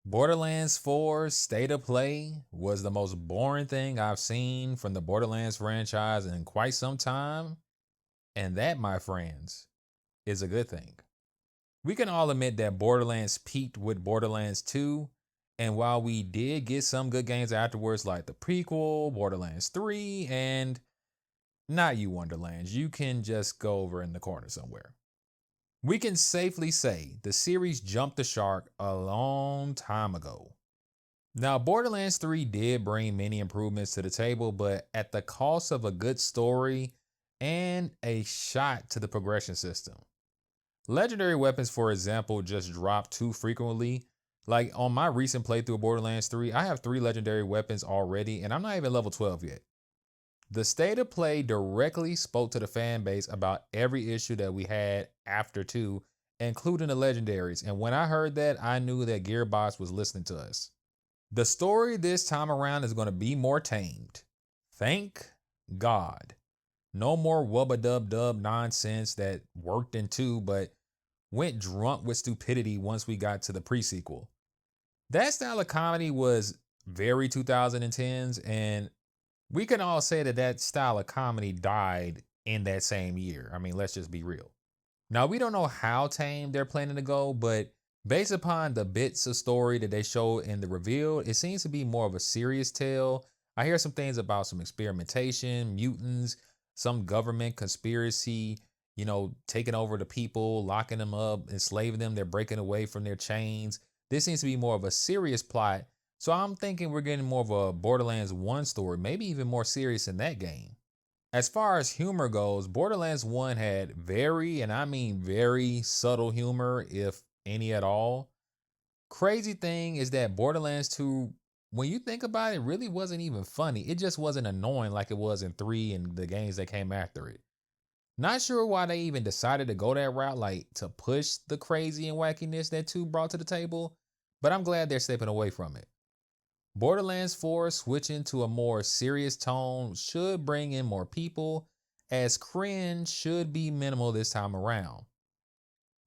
Borderlands 4 State of Play was the most boring thing I've seen from the Borderlands franchise in quite some time, and that, my friends, is a good thing. We can all admit that Borderlands peaked with Borderlands 2, and while we did get some good games afterwards, like the prequel, Borderlands 3, and not you, Wonderlands, you can just go over in the corner somewhere. We can safely say the series jumped the shark a long time ago. Now, Borderlands 3 did bring many improvements to the table, but at the cost of a good story and a shot to the progression system. Legendary weapons, for example, just drop too frequently. Like on my recent playthrough of Borderlands 3, I have 3 legendary weapons already, and I'm not even level 12 yet. The state of play directly spoke to the fan base about every issue that we had after 2, including the legendaries. And when I heard that, I knew that Gearbox was listening to us. The story this time around is going to be more tamed. Thank God. No more wubba dub dub nonsense that worked in 2, but went drunk with stupidity once we got to the pre-sequel. That style of comedy was very 2010s, and we can all say that that style of comedy died in that same year. I mean, let's just be real. Now, we don't know how tame they're planning to go, but based upon the bits of story that they showed in the reveal, it seems to be more of a serious tale. I hear some things about some experimentation, mutants, some government conspiracy, taking over the people, locking them up, enslaving them. They're breaking away from their chains. This seems to be more of a serious plot. So I'm thinking we're getting more of a Borderlands 1 story, maybe even more serious in that game. As far as humor goes, Borderlands 1 had very, and I mean very, subtle humor, if any at all. Crazy thing is that Borderlands 2, when you think about it, really wasn't even funny. It just wasn't annoying like it was in 3 and the games that came after it. Not sure why they even decided to go that route, like to push the crazy and wackiness that 2 brought to the table, but I'm glad they're stepping away from it. Borderlands 4 switching to a more serious tone should bring in more people, as cringe should be minimal this time around.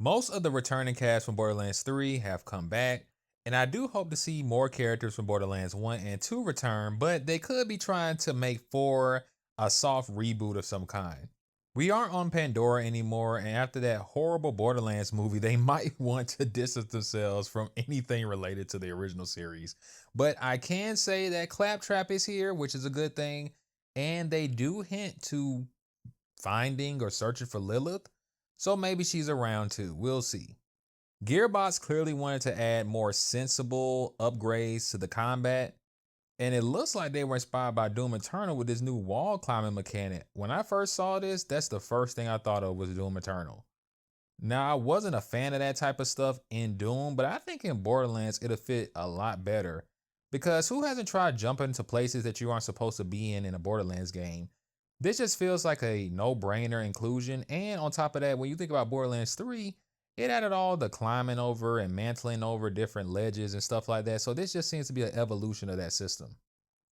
Most of the returning cast from Borderlands 3 have come back, and I do hope to see more characters from Borderlands 1 and 2 return, but they could be trying to make 4 a soft reboot of some kind. We aren't on Pandora anymore, and after that horrible Borderlands movie, they might want to distance themselves from anything related to the original series. But I can say that Claptrap is here, which is a good thing, and they do hint to finding or searching for Lilith, so maybe she's around too. We'll see. Gearbox clearly wanted to add more sensible upgrades to the combat, and it looks like they were inspired by Doom Eternal with this new wall climbing mechanic. When I first saw this, that's the first thing I thought of was Doom Eternal. Now, I wasn't a fan of that type of stuff in Doom, but I think in Borderlands it'll fit a lot better. Because who hasn't tried jumping to places that you aren't supposed to be in a Borderlands game? This just feels like a no-brainer inclusion. And on top of that, when you think about Borderlands 3, it added all the climbing over and mantling over different ledges and stuff like that. So this just seems to be an evolution of that system.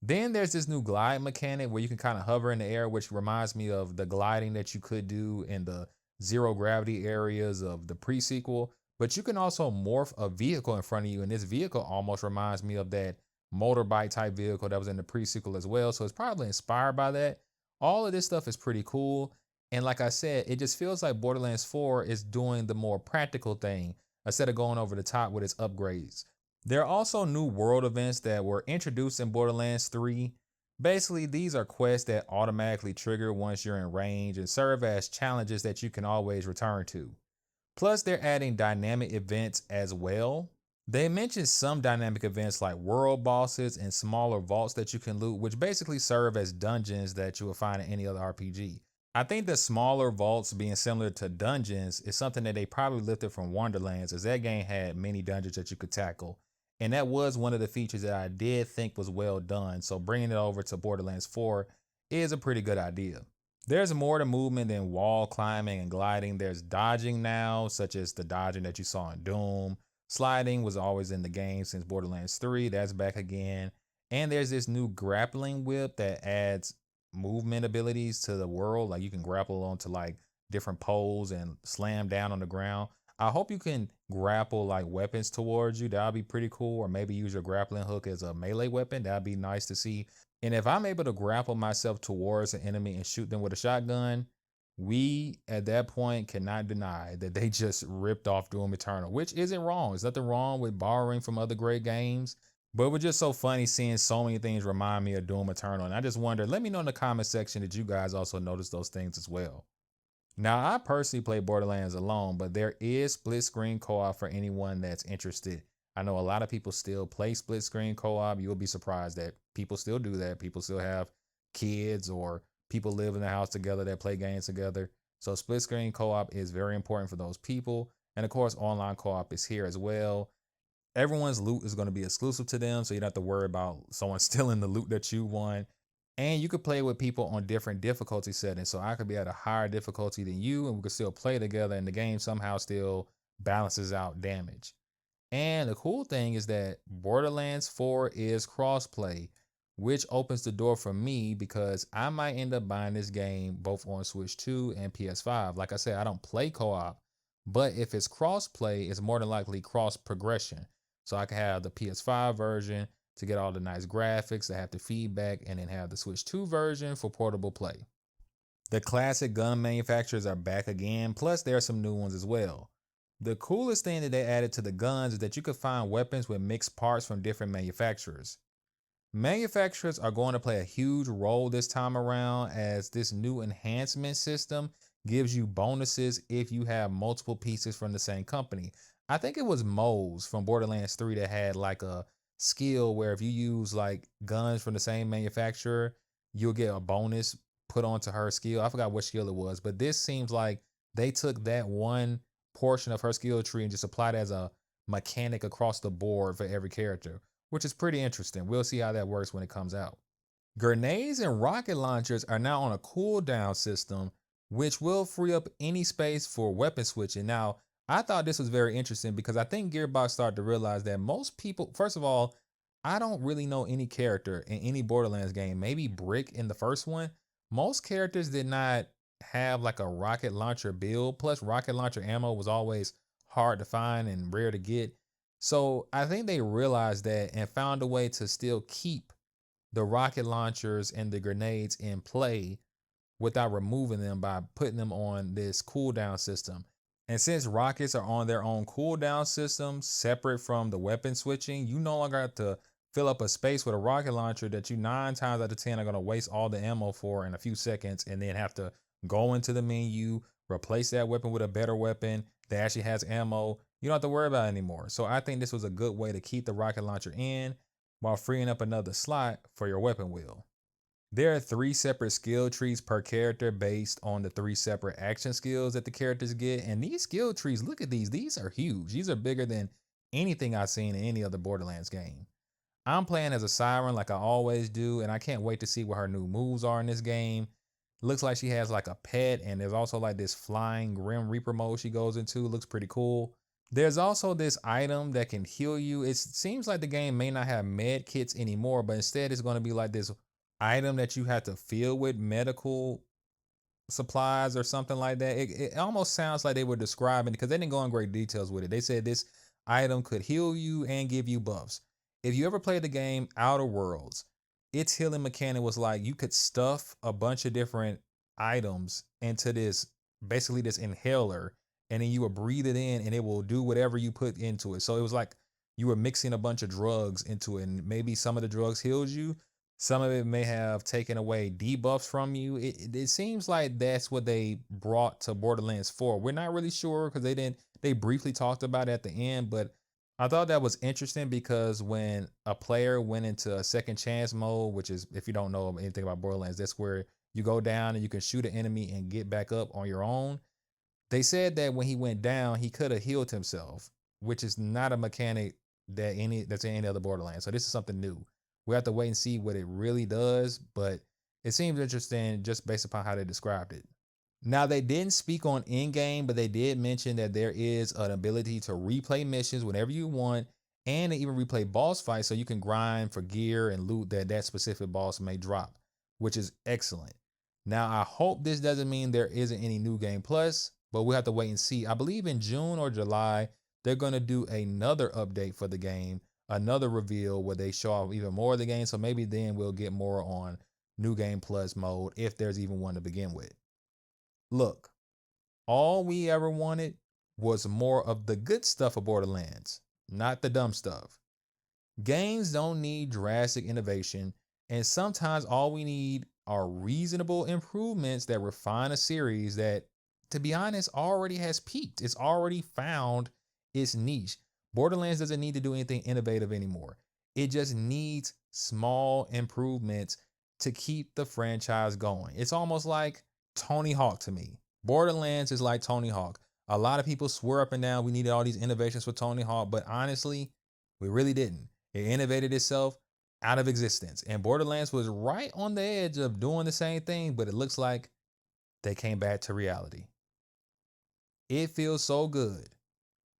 Then there's this new glide mechanic where you can kind of hover in the air, which reminds me of the gliding that you could do in the zero gravity areas of the pre-sequel. But you can also morph a vehicle in front of you, and this vehicle almost reminds me of that motorbike type vehicle that was in the pre-sequel as well. So it's probably inspired by that. All of this stuff is pretty cool. And like I said, it just feels like Borderlands 4 is doing the more practical thing instead of going over the top with its upgrades. There are also new world events that were introduced in Borderlands 3. Basically, these are quests that automatically trigger once you're in range and serve as challenges that you can always return to. Plus, they're adding dynamic events as well. They mentioned some dynamic events like world bosses and smaller vaults that you can loot, which basically serve as dungeons that you will find in any other RPG. I think the smaller vaults being similar to dungeons is something that they probably lifted from Wonderlands, as that game had many dungeons that you could tackle. And that was one of the features that I did think was well done. So bringing it over to Borderlands 4 is a pretty good idea. There's more to movement than wall climbing and gliding. There's dodging now, such as the dodging that you saw in Doom. Sliding was always in the game since Borderlands 3. That's back again. And there's this new grappling whip that adds movement abilities to the world. Like you can grapple onto like different poles and slam down on the ground. I hope you can grapple like weapons towards you. That'll be pretty cool. Or maybe use your grappling hook as a melee weapon. That'd be nice to see. And if I'm able to grapple myself towards an enemy and shoot them with a shotgun, we at that point cannot deny that they just ripped off Doom Eternal, which isn't wrong. There's nothing wrong with borrowing from other great games. But it was just so funny seeing so many things remind me of Doom Eternal. And I just wonder, let me know in the comment section that you guys also notice those things as well. Now, I personally play Borderlands alone, but there is split screen co-op for anyone that's interested. I know a lot of people still play split screen co-op. You'll be surprised that people still do that. People still have kids or people live in the house together that play games together. So split screen co-op is very important for those people. And of course, online co-op is here as well. Everyone's loot is going to be exclusive to them, so you don't have to worry about someone stealing the loot that you want. And you could play with people on different difficulty settings. So I could be at a higher difficulty than you, and we could still play together, and the game somehow still balances out damage. And the cool thing is that Borderlands 4 is crossplay, which opens the door for me because I might end up buying this game both on Switch 2 and PS5. Like I said, I don't play co-op, but if it's crossplay, it's more than likely cross progression. So I can have the PS5 version to get all the nice graphics, to have the feedback, and then have the Switch 2 version for portable play. The classic gun manufacturers are back again, plus there are some new ones as well. The coolest thing that they added to the guns is that you could find weapons with mixed parts from different manufacturers. Manufacturers are going to play a huge role this time around, as this new enhancement system gives you bonuses if you have multiple pieces from the same company. I think it was Moze from Borderlands 3 that had like a skill where if you use like guns from the same manufacturer, you'll get a bonus put onto her skill. I forgot what skill it was, but this seems like they took that one portion of her skill tree and just applied it as a mechanic across the board for every character, which is pretty interesting. We'll see how that works when it comes out. Grenades and rocket launchers are now on a cooldown system, which will free up any space for weapon switching. Now, I thought this was very interesting because I think Gearbox started to realize that most people, first of all, I don't really know any character in any Borderlands game, maybe Brick in the first one. Most characters did not have like a rocket launcher build, plus rocket launcher ammo was always hard to find and rare to get. So I think they realized that and found a way to still keep the rocket launchers and the grenades in play without removing them by putting them on this cooldown system. And since rockets are on their own cooldown system, separate from the weapon switching, you no longer have to fill up a space with a rocket launcher that you 9 times out of 10 are going to waste all the ammo for in a few seconds and then have to go into the menu, replace that weapon with a better weapon that actually has ammo. You don't have to worry about it anymore. So I think this was a good way to keep the rocket launcher in while freeing up another slot for your weapon wheel. There are 3 separate skill trees per character based on the 3 separate action skills that the characters get. And these skill trees, look at these. These are huge. These are bigger than anything I've seen in any other Borderlands game. I'm playing as a Siren like I always do, and I can't wait to see what her new moves are in this game. Looks like she has like a pet, and there's also like this flying Grim Reaper mode she goes into. Looks pretty cool. There's also this item that can heal you. It seems like the game may not have med kits anymore, but instead it's going to be like this item that you have to fill with medical supplies or something like that. It almost sounds like they were describing, because they didn't go in great details with it. They said this item could heal you and give you buffs. If you ever played the game Outer Worlds, its healing mechanic was like you could stuff a bunch of different items into this, basically this inhaler, and then you would breathe it in and it will do whatever you put into it. So it was like you were mixing a bunch of drugs into it, and maybe some of the drugs healed you. Some of it may have taken away debuffs from you. It seems like that's what they brought to Borderlands 4. We're not really sure because they briefly talked about it at the end, but I thought that was interesting because when a player went into a second chance mode, which is, if you don't know anything about Borderlands, that's where you go down and you can shoot an enemy and get back up on your own. They said that when he went down, he could have healed himself, which is not a mechanic that's in any other Borderlands. So this is something new. We have to wait and see what it really does, but it seems interesting just based upon how they described it. Now, they didn't speak on in-game, but they did mention that there is an ability to replay missions whenever you want, and to even replay boss fights so you can grind for gear and loot that specific boss may drop, which is excellent. Now, I hope this doesn't mean there isn't any new game plus, but we'll have to wait and see. I believe in June or July, they're going to do another update for the game, another reveal where they show off even more of the game. So maybe then we'll get more on New Game Plus mode, if there's even one to begin with. Look, all we ever wanted was more of the good stuff of Borderlands, not the dumb stuff. Games don't need drastic innovation, and sometimes all we need are reasonable improvements that refine a series that, to be honest, already has peaked. It's already found its niche. Borderlands doesn't need to do anything innovative anymore. It just needs small improvements to keep the franchise going. It's almost like Tony Hawk to me. Borderlands is like Tony Hawk. A lot of people swear up and down we needed all these innovations for Tony Hawk, but honestly, we really didn't. It innovated itself out of existence. And Borderlands was right on the edge of doing the same thing, but it looks like they came back to reality. It feels so good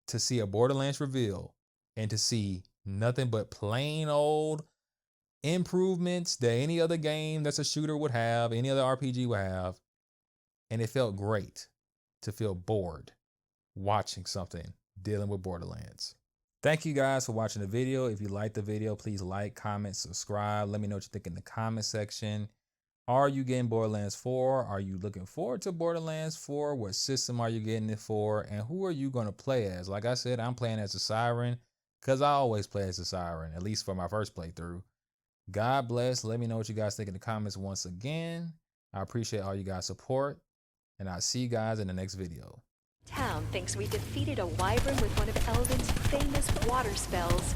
to see a Borderlands reveal and to see nothing but plain old improvements that any other game that's a shooter would have, any other RPG would have. And it felt great to feel bored watching something dealing with Borderlands. Thank you guys for watching the video. If you liked the video, please like, comment, subscribe. Let me know what you think in the comment section. Are you getting Borderlands 4? Are you looking forward to Borderlands 4? What system are you getting it for? And who are you going to play as? Like I said, I'm playing as a Siren because I always play as a Siren, at least for my first playthrough. God bless. Let me know what you guys think in the comments once again. I appreciate all you guys' support, and I'll see you guys in the next video. Town thinks we defeated a wyvern with one of Elvin's famous water spells.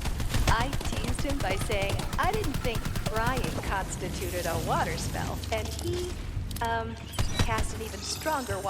I teased him by saying I didn't think crying constituted a water spell, and he, cast an even stronger water